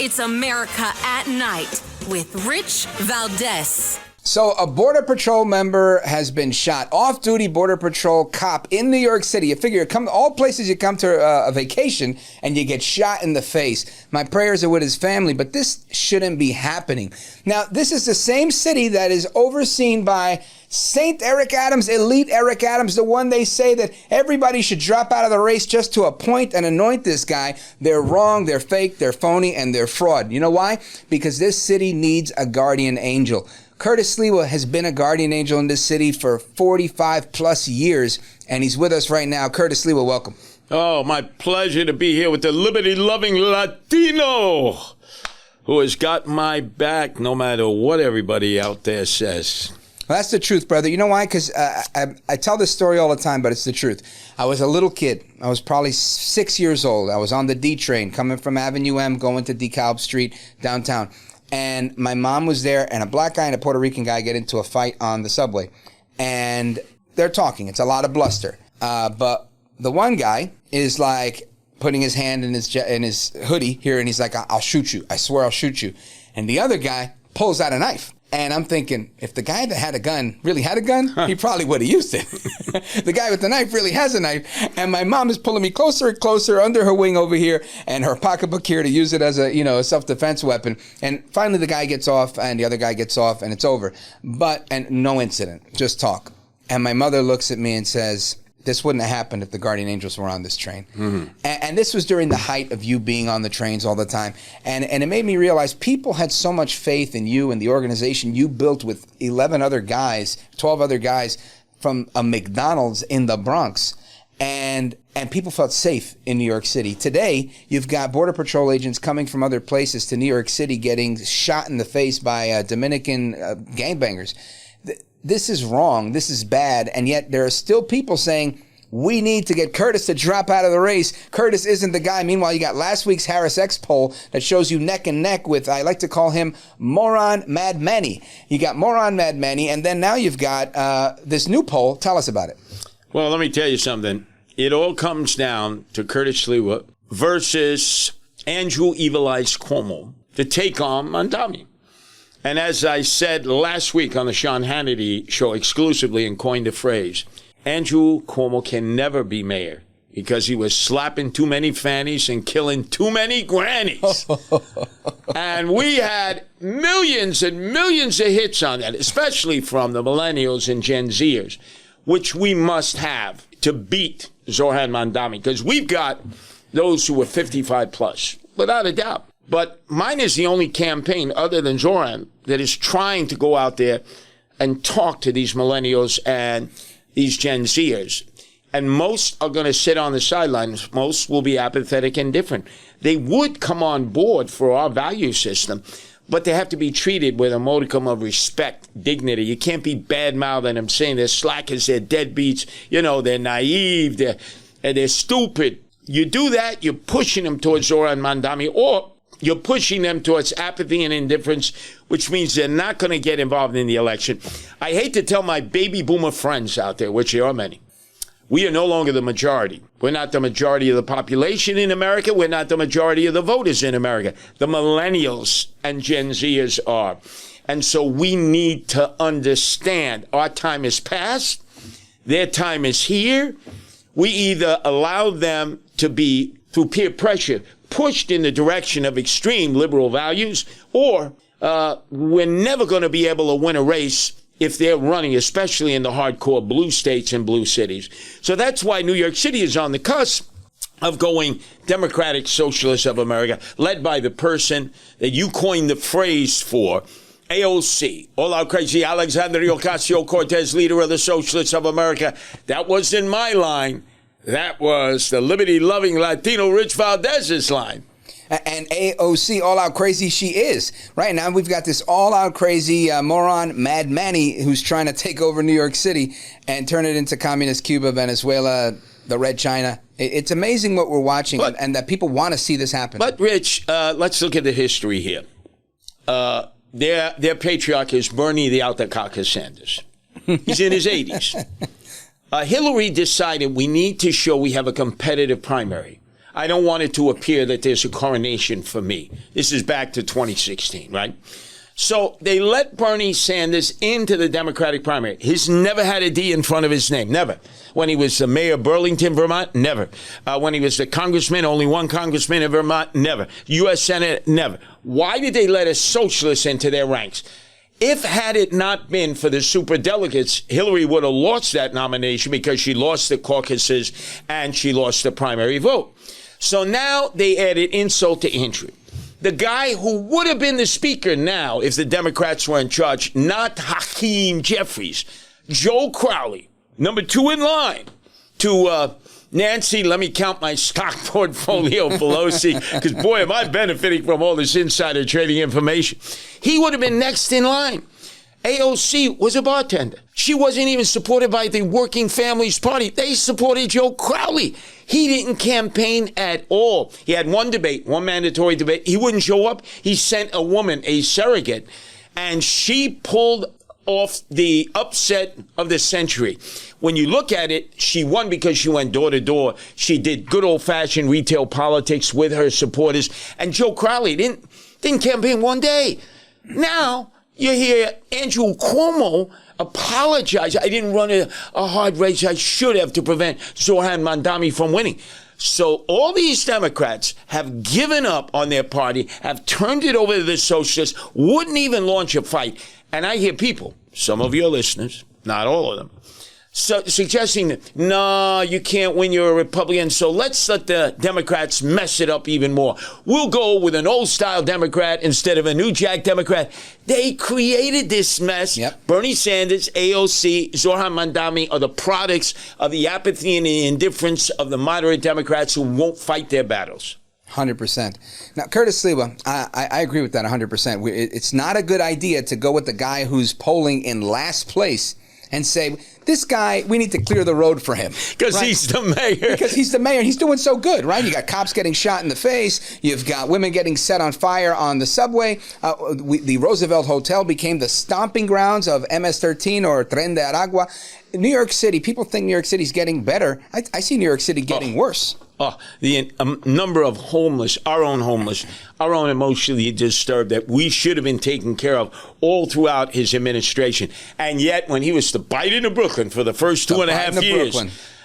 It's America at Night with Rich Valdes. So a Border Patrol member has been shot. Off-duty Border Patrol cop in New York City. You figure, all places you come to a vacation and you get shot in the face. My prayers are with his family, but this shouldn't be happening. Now, this is the same city that is overseen by Saint Eric Adams, elite Eric Adams, the one they say that everybody should drop out of the race just to appoint and anoint this guy. They're wrong, they're fake, they're phony, and they're fraud. You know why? Because this city needs a guardian angel. Curtis Sliwa has been a guardian angel in this city for 45 plus years, and he's with us right now. Curtis Sliwa, welcome. Oh, my pleasure to be here with the liberty-loving Latino who has got my back no matter what everybody out there says. Well, that's the truth, brother. You know why? Because I tell this story all the time, but it's the truth. I was a little kid. I was probably 6 years old. I was on the D train coming from Avenue M, going to DeKalb Street downtown. And my mom was there, and a black guy and a Puerto Rican guy get into a fight on the subway. And they're talking. It's a lot of bluster. But the one guy is like putting his hand in his hoodie here, and he's like, I'll shoot you. I swear I'll shoot you. And the other guy pulls out a knife. And I'm thinking, if the guy that had a gun really had a gun, he probably would have used it. The guy with the knife really has a knife. And my mom is pulling me closer and closer under her wing over here and her pocketbook here to use it as a self-defense weapon. And finally the guy gets off and the other guy gets off and it's over. And no incident, just talk. And my mother looks at me and says, this wouldn't have happened if the guardian angels were on this train. Mm-hmm. And this was during the height of you being on the trains all the time. And it made me realize people had so much faith in you and the organization you built with 12 other guys from a McDonald's in the Bronx. And people felt safe in New York City. Today, you've got Border Patrol agents coming from other places to New York City getting shot in the face by Dominican gangbangers. This is wrong. This is bad. And yet there are still people saying, we need to get Curtis to drop out of the race. Curtis isn't the guy. Meanwhile, you got last week's Harris X poll that shows you neck and neck with, I like to call him Moron Mad Manny. You got Moron Mad Manny, and then now you've got this new poll. Tell us about it. Well, let me tell you something. It all comes down to Curtis Sliwa versus Andrew Evil Eyes Cuomo to take on Mondami. And as I said last week on the Sean Hannity show exclusively and coined the phrase, Andrew Cuomo can never be mayor because he was slapping too many fannies and killing too many grannies. And we had millions and millions of hits on that, especially from the millennials and Gen Zers, which we must have to beat Zoran Mondami because we've got those who are 55 plus, without a doubt. But mine is the only campaign other than Zoran that is trying to go out there and talk to these millennials and these Gen Zers. And most are going to sit on the sidelines. Most will be apathetic and indifferent. They would come on board for our value system, but they have to be treated with a modicum of respect, dignity. You can't be bad-mouthing them, saying they're slackers, they're deadbeats, they're naive, they're stupid. You do that, you're pushing them towards Zoran Mondami, or you're pushing them towards apathy and indifference, which means they're not going to get involved in the election. I hate to tell my baby boomer friends out there, which there are many, we are no longer the majority. We're not the majority of the population in America. We're not the majority of the voters in America. The millennials and Gen Zers are. And so we need to understand our time is past. Their time is here. We either allow them to be, through peer pressure, pushed in the direction of extreme liberal values, or we're never going to be able to win a race if they're running, especially in the hardcore blue states and blue cities. So that's why New York City is on the cusp of going Democratic Socialist of America, led by the person that you coined the phrase for, AOC, all out crazy Alexandria Ocasio-Cortez, leader of the Socialists of America. That wasn't my line. That was the liberty-loving Latino Rich Valdez's line. And AOC, all out crazy she is. Right now we've got this all out crazy moron Mad Manny who's trying to take over New York City and turn it into communist Cuba, Venezuela, the Red China. It's amazing what we're watching, and that people want to see this happen. But Rich, let's look at the history here. Their patriarch is Bernie the Altacaca Sanders. He's in his 80s. Hillary decided we need to show we have a competitive primary. I don't want it to appear that there's a coronation for me. This is back to 2016, right? So they let Bernie Sanders into the Democratic primary. He's never had a D in front of his name, never. When he was the mayor of Burlington, Vermont, never. When he was the congressman, only one congressman in Vermont, never. U.S. Senate, never. Why did they let a socialist into their ranks? If had it not been for the superdelegates, Hillary would have lost that nomination because she lost the caucuses and she lost the primary vote. So now they added insult to injury. The guy who would have been the speaker now if the Democrats were in charge, not Hakeem Jeffries, Joe Crowley, number 2 in line to Nancy, let me count my stock portfolio, Pelosi, because boy, am I benefiting from all this insider trading information. He would have been next in line. AOC was a bartender. She wasn't even supported by the Working Families Party. They supported Joe Crowley. He didn't campaign at all. He had one debate, one mandatory debate. He wouldn't show up. He sent a woman, a surrogate, and she pulled off the upset of the century. When you look at it, she won because she went door to door. She did good old-fashioned retail politics with her supporters. And Joe Crowley didn't campaign one day. Now you hear Andrew Cuomo apologize. I didn't run a hard race. I should have to prevent Zohran Mamdani from winning. So all these Democrats have given up on their party, have turned it over to the socialists, wouldn't even launch a fight. And I hear people, some of your listeners, not all of them, suggesting that, no, you can't win, you're a Republican, so let's let the Democrats mess it up even more. We'll go with an old-style Democrat instead of a new jack Democrat. They created this mess. Yep. Bernie Sanders, AOC, Zohran Mamdani are the products of the apathy and the indifference of the moderate Democrats who won't fight their battles. 100%. Now, Curtis Sliwa, I agree with that 100%. It's not a good idea to go with the guy who's polling in last place and say, this guy, we need to clear the road for him. Because he's the mayor. Because he's the mayor. He's doing so good, right? You got cops getting shot in the face. You've got women getting set on fire on the subway. The Roosevelt Hotel became the stomping grounds of MS-13 or Tren de Aragua. New York City, people think New York City's getting better. I see New York City getting worse. The number of homeless, our own emotionally disturbed that we should have been taken care of all throughout his administration. And yet, when he was the Biden of Brooklyn for the first 2.5 years,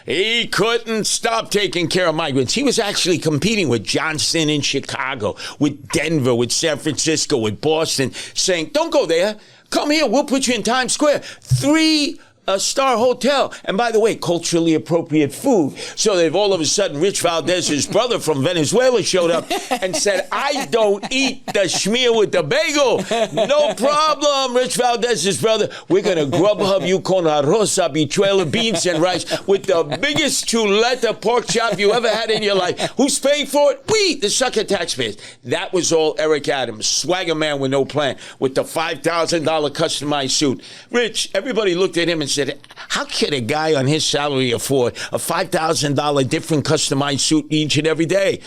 he couldn't stop taking care of migrants. He was actually competing with Johnson in Chicago, with Denver, with San Francisco, with Boston, saying, don't go there. Come here. We'll put you in Times Square. 3-star hotel. And by the way, culturally appropriate food. So that if all of a sudden Rich Valdes, his brother from Venezuela, showed up and said, I don't eat the schmear with the bagel. No problem, Rich Valdez's brother. We're going to Grubhub you con arroz, habichuela, beans, and rice with the biggest chuleta pork chop you ever had in your life. Who's paying for it? We, the sucker taxpayers. That was all Eric Adams, swagger man with no plan, with the $5,000 customized suit. Rich, everybody looked at him and said, how can a guy on his salary afford a $5,000 different customized suit each and every day?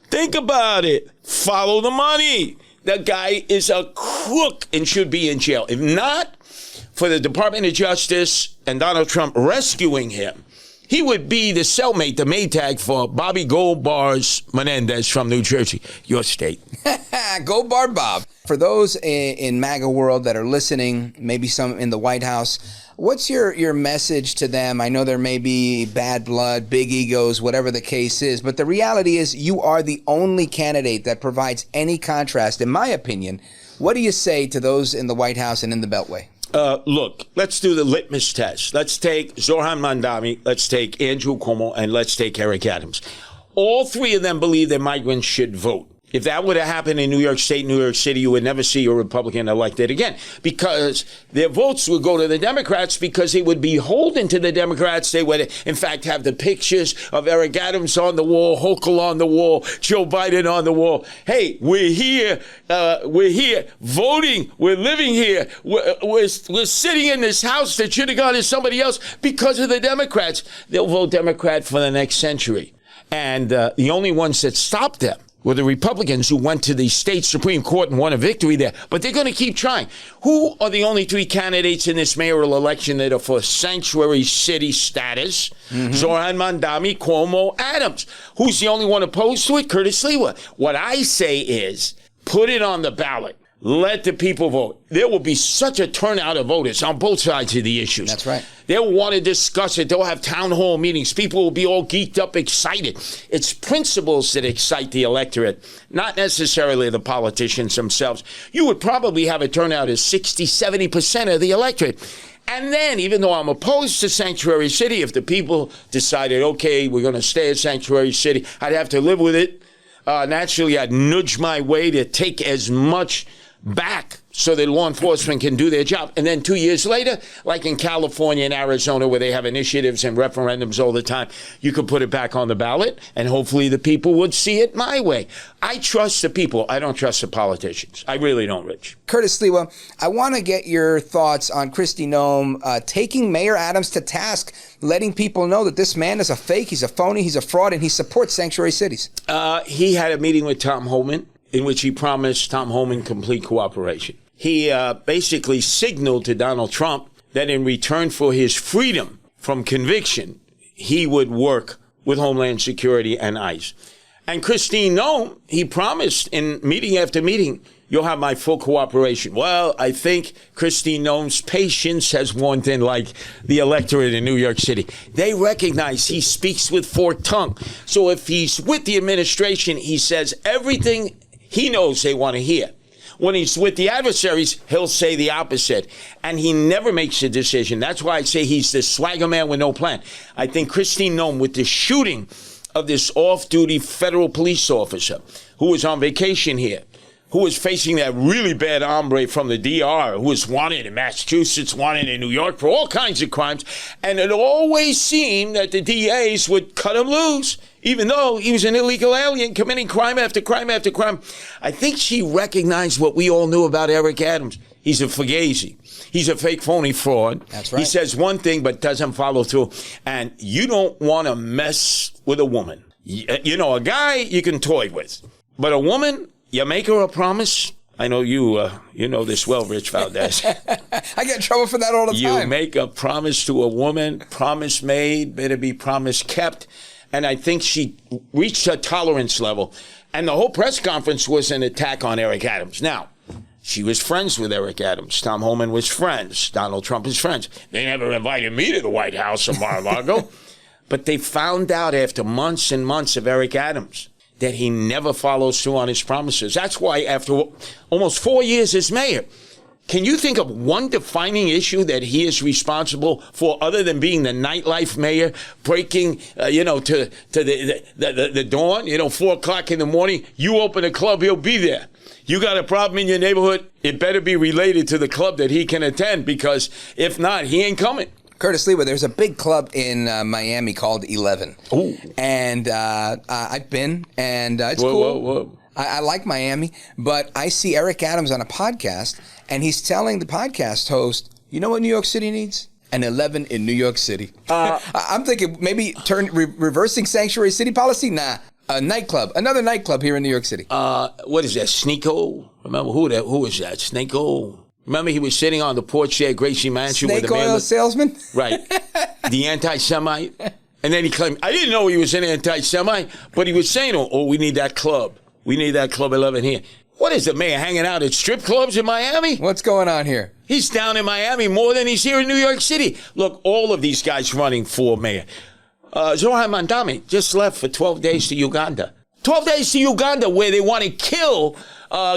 Think about it. Follow the money. The guy is a crook and should be in jail. If not for the Department of Justice and Donald Trump rescuing him, he would be the cellmate, the Maytag for Bobby Gold Bars Menendez from New Jersey, your state. Gold Bar Bob. For those in MAGA world that are listening, maybe some in the White House, what's your message to them? I know there may be bad blood, big egos, whatever the case is, but the reality is you are the only candidate that provides any contrast, in my opinion. What do you say to those in the White House and in the Beltway? Look, let's do the litmus test. Let's take Zohran Mamdani, let's take Andrew Cuomo, and let's take Eric Adams. All three of them believe that migrants should vote. If that would have happened in New York State, New York City, you would never see a Republican elected again because their votes would go to the Democrats because they would be beholden to the Democrats. They would, in fact, have the pictures of Eric Adams on the wall, Hochul on the wall, Joe Biden on the wall. Hey, we're here voting. We're living here. We're sitting in this house that should have gone to somebody else because of the Democrats. They'll vote Democrat for the next century. And the only ones that stopped them were the Republicans who went to the state Supreme Court and won a victory there. But they're going to keep trying. Who are the only three candidates in this mayoral election that are for sanctuary city status? Zoran Mandami, Cuomo, Adams. Who's the only one opposed to it? Curtis Sliwa. What I say is, put it on the ballot. Let the people vote. There will be such a turnout of voters on both sides of the issues. That's right. They'll want to discuss it. They'll have town hall meetings. People will be all geeked up, excited. It's principles that excite the electorate, not necessarily the politicians themselves. You would probably have a turnout of 60, 70% of the electorate. And then, even though I'm opposed to Sanctuary City, if the people decided, okay, we're going to stay at Sanctuary City, I'd have to live with it. Naturally, I'd nudge my way to take as much back so that law enforcement can do their job. And then 2 years later, like in California and Arizona, where they have initiatives and referendums all the time, you could put it back on the ballot, and hopefully the people would see it my way. I trust the people. I don't trust the politicians. I really don't, Rich. Curtis Sliwa, I want to get your thoughts on Kristi Noem taking Mayor Adams to task, letting people know that this man is a fake, he's a phony, he's a fraud, and he supports sanctuary cities. He had a meeting with Tom Homan in which he promised Tom Homan complete cooperation. He basically signaled to Donald Trump that in return for his freedom from conviction, he would work with Homeland Security and ICE. And Kristi Noem, he promised in meeting after meeting, you'll have my full cooperation. Well, I think Kristi Noem's patience has worn thin, like the electorate in New York City. They recognize he speaks with forked tongue. So if he's with the administration, he says everything he knows they want to hear. When he's with the adversaries, he'll say the opposite. And he never makes a decision. That's why I say he's the swagger man with no plan. I think Kristi Noem, with the shooting of this off-duty federal police officer who was on vacation here, who was facing that really bad hombre from the DR, who was wanted in Massachusetts, wanted in New York for all kinds of crimes. And it always seemed that the DAs would cut him loose, even though he was an illegal alien committing crime after crime after crime. I think she recognized what we all knew about Eric Adams. He's a fugazi. He's a fake, phony fraud. That's right. He says one thing but doesn't follow through. And you don't want to mess with a woman. You know, a guy you can toy with. But a woman, you make her a promise. I know you know this well, Rich Valdes. I get in trouble for that all the time. You make a promise to a woman, promise made, better be promise kept. And I think she reached her tolerance level. And the whole press conference was an attack on Eric Adams. Now, she was friends with Eric Adams. Tom Homan was friends. Donald Trump is friends. They never invited me to the White House in Mar-a-Lago. But they found out after months and months of Eric Adams that he never follows through on his promises. That's why after almost 4 years as mayor, can you think of one defining issue that he is responsible for other than being the nightlife mayor, breaking, to the dawn, 4 o'clock in the morning, you open a club, he'll be there. You got a problem in your neighborhood, it better be related to the club that he can attend, because if not, he ain't coming. Curtis Sliwa, there's a big club in Miami called 11. Ooh. And I've been, and it's cool. Whoa. I like Miami, but I see Eric Adams on a podcast, and he's telling the podcast host, you know what New York City needs? An 11 in New York City. I'm thinking maybe reversing sanctuary city policy? Nah. A nightclub, another nightclub here in New York City. What is that, Sneeko? Remember, who was that, Sneeko? Remember he was sitting on the porch there at Gracie Mansion with the man. Snake oil salesman? Right. The anti-Semite. And then he claimed, I didn't know he was an anti-Semite, but he was saying, oh, we need that club. We need that Club 11 here. What is the mayor hanging out at strip clubs in Miami? What's going on here? He's down in Miami more than he's here in New York City. Look, all of these guys running for mayor. Zoran Mandami just left for 12 days to Uganda. 12 days to Uganda where they want to kill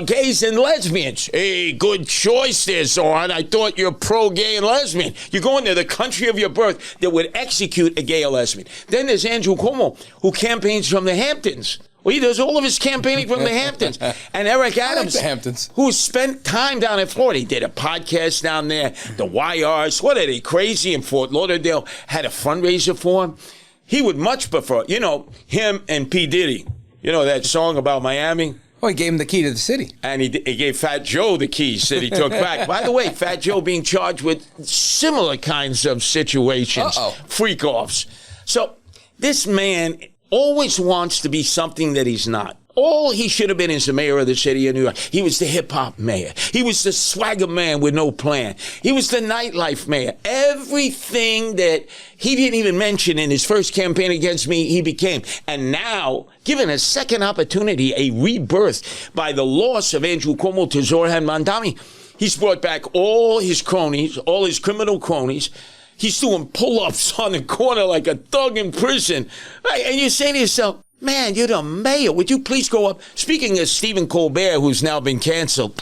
gays and lesbians. Hey, good choice there, Zoran. I thought you're pro-gay and lesbian. You're going to the country of your birth that would execute a gay or lesbian. Then there's Andrew Cuomo, who campaigns from the Hamptons. Well, he does all of his campaigning from the Hamptons. And Eric Adams, the Hamptons, who spent time down in Florida. He did a podcast down there, the YRs. What are they, crazy? In Fort Lauderdale, had a fundraiser for him. He would much prefer, him and P. Diddy. You know that song about Miami? Oh, he gave him the key to the city. And he gave Fat Joe the keys that he took back. By the way, Fat Joe being charged with similar kinds of situations, freak-offs. So this man always wants to be something that he's not. All he should have been is the mayor of the city of New York. He was the hip-hop mayor. He was the swagger man with no plan. He was the nightlife mayor. Everything that he didn't even mention in his first campaign against me, he became. And now, given a second opportunity, a rebirth by the loss of Andrew Cuomo to Zoran Mandami, he's brought back all his cronies, all his criminal cronies. He's doing pull-ups on the corner like a thug in prison. Right? And you say to yourself, man, you're the mayor. Would you please go up? Speaking of Stephen Colbert, who's now been canceled,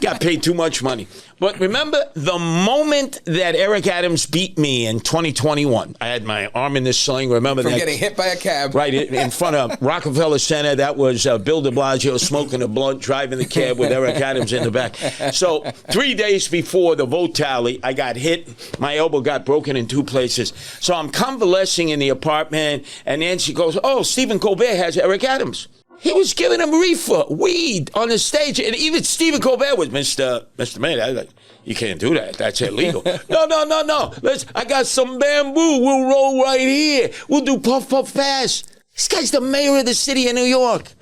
got paid too much money. But remember the moment that Eric Adams beat me in 2021. I had my arm in this sling. Remember From that? getting hit by a cab. Right in front of Rockefeller Center. That was Bill de Blasio smoking a blunt, driving the cab with Eric Adams in the back. So 3 days before the vote tally, I got hit. My elbow got broken in 2 places. So I'm convalescing in the apartment, and Nancy goes, oh, Stephen Colbert has Eric Adams. He was giving him reefer, weed on the stage. And even Stephen Colbert was, Mr. Mayor, you can't do that. That's illegal. No. I got some bamboo. We'll roll right here. We'll do puff, puff, pass. This guy's the mayor of the city of New York.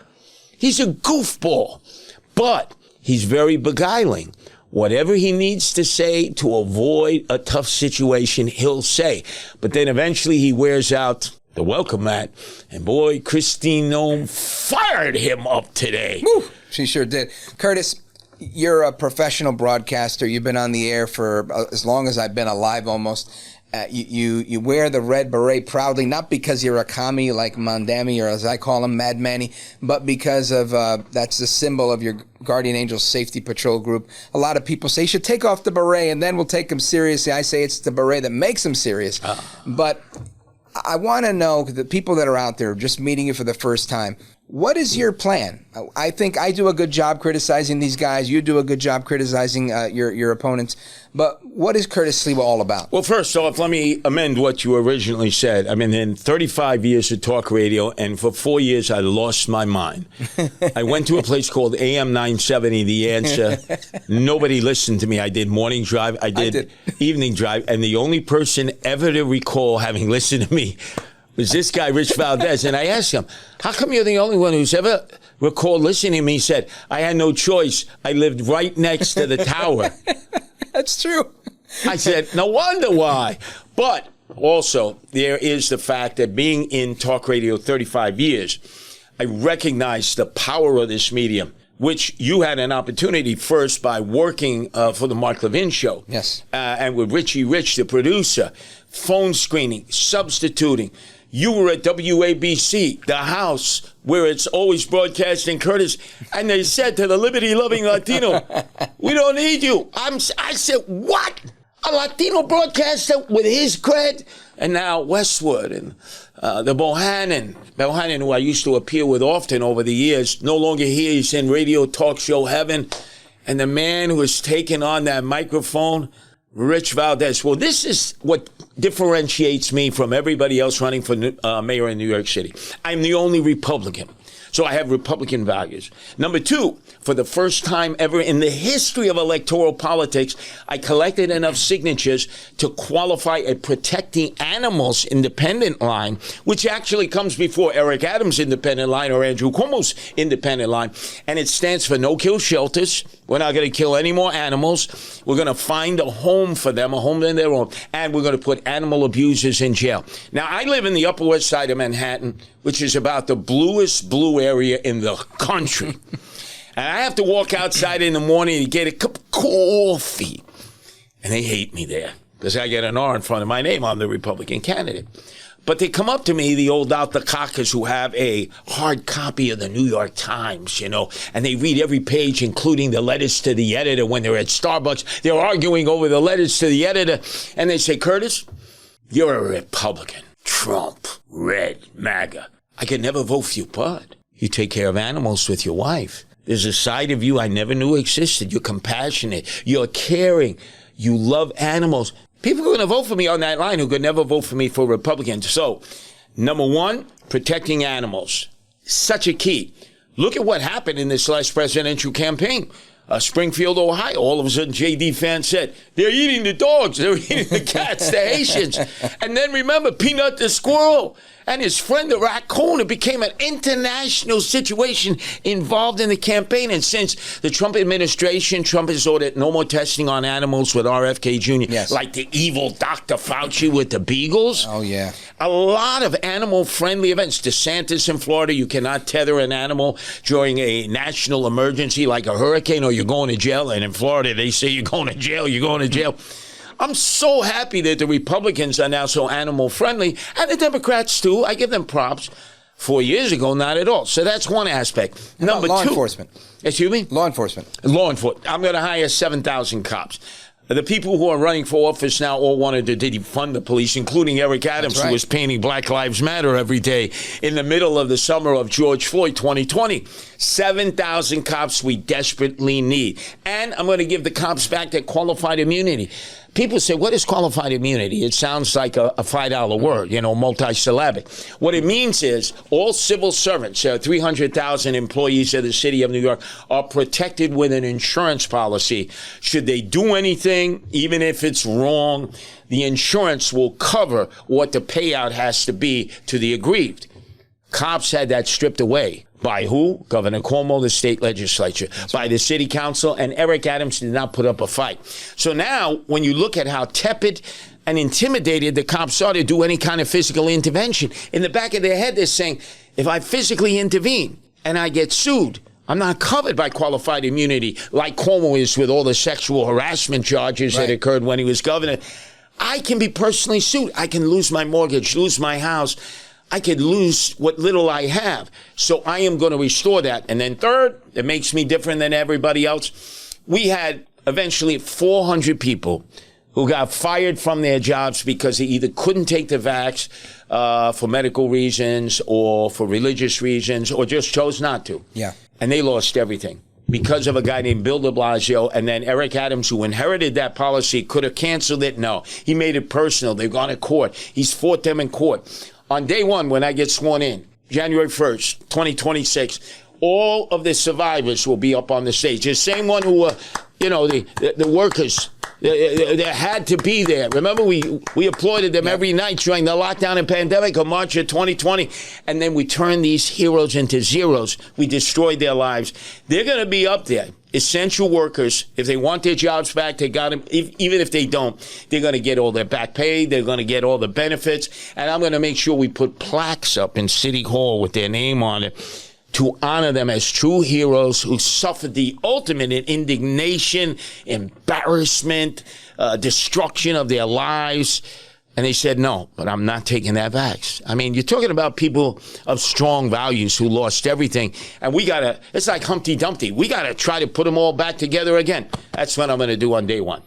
He's a goofball. But he's very beguiling. Whatever he needs to say to avoid a tough situation, he'll say. But then eventually he wears out the welcome mat. And boy, Christine Nome fired him up today. Woo, she sure did. Curtis, you're a professional broadcaster. You've been on the air for as long as I've been alive almost. You wear the red beret proudly, not because you're a commie like Mandami, or as I call him, Mad Manny, but because of that's the symbol of your Guardian Angels Safety Patrol group. A lot of people say you should take off the beret and then we'll take him seriously. I say it's the beret that makes him serious. But I want to know, the people that are out there just meeting you for the first time, what is your plan? I think I do a good job criticizing these guys. You do a good job criticizing your opponents. But what is Curtis Sliwa all about? Well, first off, let me amend what you originally said. I mean, in 35 years of talk radio, and for 4 years, I lost my mind. I went to a place called AM 970, The Answer. Nobody listened to me. I did morning drive. I did evening drive. And the only person ever to recall having listened to me was this guy, Rich Valdes. And I asked him, how come you're the only one who's ever recalled listening to me? He said, I had no choice. I lived right next to the tower. That's true. I said, no wonder why. But also, there is the fact that being in talk radio 35 years, I recognize the power of this medium, which you had an opportunity first by working for the Mark Levin show. Yes. And with Richie Rich, the producer, phone screening, substituting. You were at WABC, the house where it's always broadcasting Curtis, and they said to the liberty-loving Latino, we don't need you. I said, what? A Latino broadcaster with his cred? And now Westwood and the Bohannon, who I used to appear with often over the years, no longer here. He's in radio talk show heaven. And the man who has taken on that microphone, Rich Valdes. Well, this is what differentiates me from everybody else running for mayor in New York City. I'm the only Republican, so I have Republican values. Number two, for the first time ever in the history of electoral politics, I collected enough signatures to qualify a protecting animals independent line, which actually comes before Eric Adams' independent line or Andrew Cuomo's independent line. And it stands for no kill shelters. We're not going to kill any more animals. We're going to find a home for them, a home in their own. And we're going to put animal abusers in jail. Now, I live in the Upper West Side of Manhattan, which is about the bluest blue area in the country. And I have to walk outside in the morning to get a cup of coffee. And they hate me there because I get an R in front of my name. I'm the Republican candidate. But they come up to me, the old out the cockers who have a hard copy of the New York Times, you know, and they read every page, including the letters to the editor. When they're at Starbucks, they're arguing over the letters to the editor. And they say, Curtis, you're a Republican. Trump, red, MAGA. I could never vote for you, but you take care of animals with your wife. There's a side of you I never knew existed. You're compassionate. You're caring. You love animals. People are going to vote for me on that line who could never vote for me for Republicans. So, number one, protecting animals. Such a key. Look at what happened in this last presidential campaign. Springfield, Ohio, all of a sudden J.D. fans said, they're eating the dogs, they're eating the cats, the Haitians. And then remember, Peanut the squirrel. and his friend the raccoon. It became an international situation involved in the campaign. And since the Trump administration, Trump has ordered no more testing on animals with RFK Jr., Yes. like the evil Dr. Fauci with the beagles. Oh, yeah. A lot of animal-friendly events. DeSantis in Florida, you cannot tether an animal during a national emergency like a hurricane or you're going to jail. And in Florida, they say you're going to jail, you're going to jail. I'm so happy that the Republicans are now so animal-friendly, and the Democrats, too. I give them props. 4 years ago, not at all. So that's one aspect. Number law two. enforcement. Excuse me? Law enforcement. Law enforcement. I'm going to hire 7,000 cops. The people who are running for office now all wanted to defund the police, including Eric Adams, right. who was painting Black Lives Matter every day in the middle of the summer of George Floyd 2020. 7,000 cops we desperately need. And I'm going to give the cops back their qualified immunity. People say, what is qualified immunity? It sounds like a $5 word, multisyllabic. What it means is all civil servants, 300,000 employees of the city of New York, are protected with an insurance policy. Should they do anything, even if it's wrong, the insurance will cover what the payout has to be to the aggrieved. Cops had that stripped away. By who? Governor Cuomo, the state legislature. By the city council, and Eric Adams did not put up a fight. So now, when you look at how tepid and intimidated the cops are to do any kind of physical intervention, in the back of their head, they're saying, if I physically intervene and I get sued, I'm not covered by qualified immunity like Cuomo is with all the sexual harassment charges that occurred when he was governor. I can be personally sued. I can lose my mortgage, lose my house. I could lose what little I have. So I am going to restore that. And then third, it makes me different than everybody else. We had eventually 400 people who got fired from their jobs because they either couldn't take the vax for medical reasons or for religious reasons or just chose not to. Yeah. And they lost everything because of a guy named Bill de Blasio. And then Eric Adams, who inherited that policy, could have canceled it. No, he made it personal. They've gone to court. He's fought them in court. On day one, when I get sworn in, January 1st, 2026, all of the survivors will be up on the stage. The same one who were, the workers, they had to be there. Remember, we applauded them every night during the lockdown and pandemic of March of 2020. And then we turned these heroes into zeros. We destroyed their lives. They're going to be up there. Essential workers, if they want their jobs back, they got them. Even if they don't, they're going to get all their back pay. They're going to get all the benefits. And I'm going to make sure we put plaques up in City Hall with their name on it to honor them as true heroes who suffered the ultimate in indignation, embarrassment, destruction of their lives. And they said, no, but I'm not taking that vax. I mean, you're talking about people of strong values who lost everything. And it's like Humpty Dumpty. We got to try to put them all back together again. That's what I'm going to do on day one.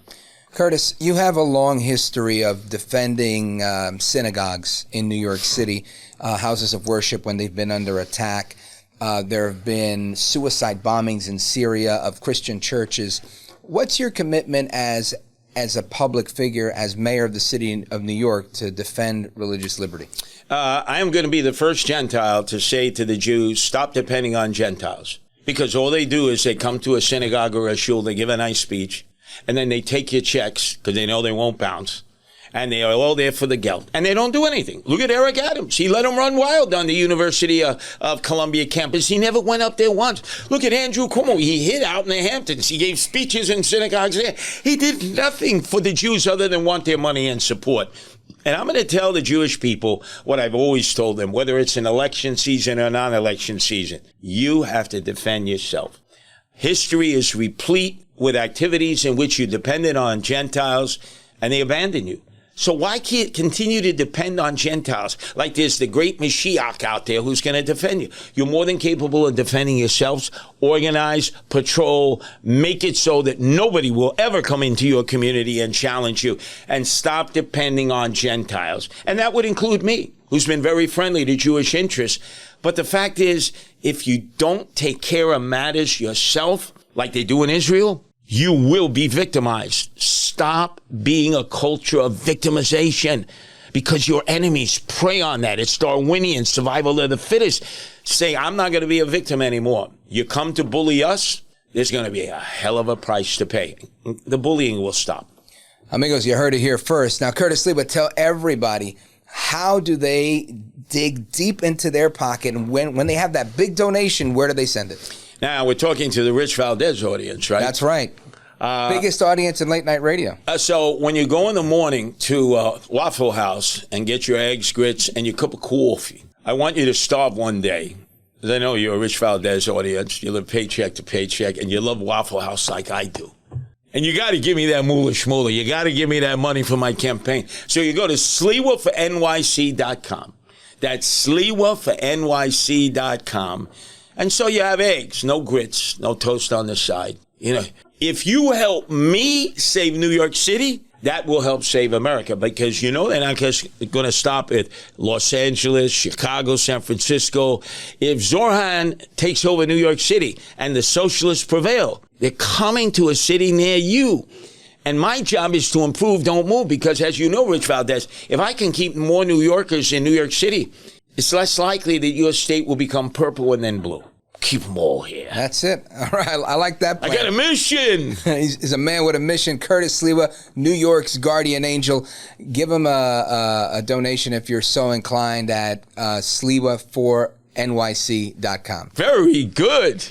Curtis, you have a long history of defending synagogues in New York City, houses of worship when they've been under attack. There have been suicide bombings in Syria of Christian churches. What's your commitment as a public figure, as mayor of the city of New York, to defend religious liberty? I am going to be the first Gentile to say to the Jews, stop depending on Gentiles. Because all they do is they come to a synagogue or a shul, they give a nice speech, and then they take your checks because they know they won't bounce. And they are all there for the geld. And they don't do anything. Look at Eric Adams. He let him run wild on the University of Columbia campus. He never went up there once. Look at Andrew Cuomo. He hid out in the Hamptons. He gave speeches in synagogues there. He did nothing for the Jews other than want their money and support. And I'm going to tell the Jewish people what I've always told them, whether it's an election season or non-election season. You have to defend yourself. History is replete with activities in which you depended on Gentiles and they abandoned you. So why can't continue to depend on Gentiles? Like there's the great Mashiach out there who's going to defend you. You're more than capable of defending yourselves. Organize, patrol, make it so that nobody will ever come into your community and challenge you. And stop depending on Gentiles. And that would include me, who's been very friendly to Jewish interests. But the fact is, if you don't take care of matters yourself, like they do in Israel, you will be victimized. Stop being a culture of victimization because your enemies prey on that. It's Darwinian survival of the fittest. Say, I'm not going to be a victim anymore. You come to bully us, there's going to be a hell of a price to pay. The bullying will stop. Amigos, you heard it here first. Now, Curtis Sliwa, tell everybody, how do they dig deep into their pocket, and when they have that big donation, where do they send it? Now, we're talking to the Rich Valdes audience, right? That's right. Biggest audience in late night radio. So when you go in the morning to Waffle House and get your eggs, grits, and your cup of coffee, I want you to starve one day. I know you're a Rich Valdes audience. You live paycheck to paycheck, and you love Waffle House like I do. And you got to give me that moolah shmoolah. You got to give me that money for my campaign. So you go to sliwafornyc.com. That's sliwafornyc.com. And so you have eggs, no grits, no toast on the side. You know, if you help me save New York City, that will help save America, because you know they're not just going to stop at Los Angeles, Chicago, San Francisco. If Zorhan takes over New York City and the socialists prevail, they're coming to a city near you. And my job is to improve, don't move, because as you know, Rich Valdes, if I can keep more New Yorkers in New York City, it's less likely that your state will become purple and then blue. Keep them all here. That's it. All right. I like that plan. I got a mission. He's a man with a mission. Curtis Sliwa, New York's guardian angel. Give him a donation if you're so inclined at sliwafornyc.com. Very good.